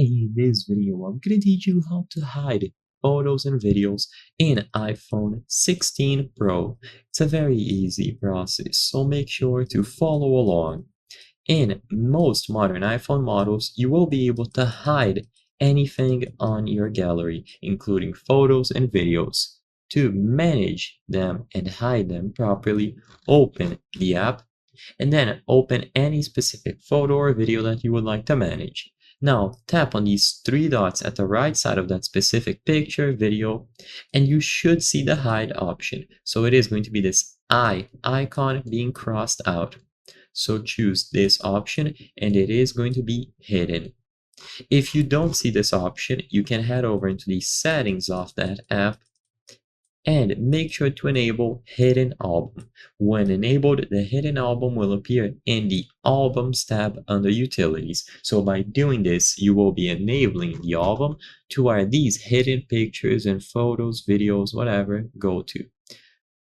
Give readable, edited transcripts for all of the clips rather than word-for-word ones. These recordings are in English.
In this video, I'm going to teach you how to hide photos and videos in iPhone 16 Pro. It's a very easy process, so make sure to follow along. In most modern iPhone models, you will be able to hide anything on your gallery, including photos and videos. To manage them and hide them properly, open the app and then open any specific photo or video that you would like to manage. Now tap on these three dots at the right side of that specific picture, video, and you should see the hide option. So it is going to be this eye icon being crossed out. So choose this option and it is going to be hidden. If you don't see this option, you can head over into the settings of that app and make sure to enable Hidden Album. When enabled, the Hidden Album will appear in the Albums tab under Utilities. So by doing this, you will be enabling the album to where these hidden pictures and photos, videos, whatever, go to.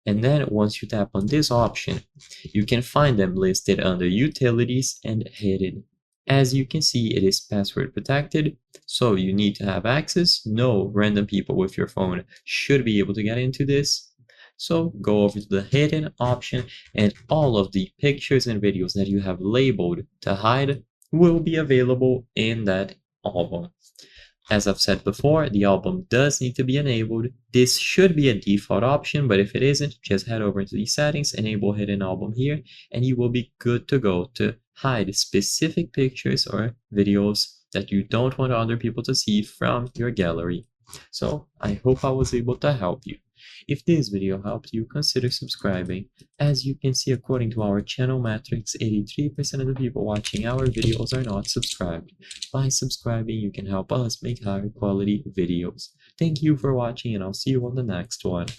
And then once you tap on this option, you can find them listed under Utilities and Hidden. As you can see, it is password protected, so you need to have access. No random people with your phone should be able to get into this. So go over to the hidden option and all of the pictures and videos that you have labeled to hide will be available in that album. As I've said before, the album does need to be enabled. This should be a default option, but if it isn't, just head over to the settings, enable hidden album here, and you will be good to go to hide specific pictures or videos that you don't want other people to see from your gallery. So I hope I was able to help you. If this video helped you, consider subscribing. As you can see, according to our channel metrics, 83% of the people watching our videos are not subscribed. By subscribing, you can help us make higher quality videos. Thank you for watching and I'll see you on the next one.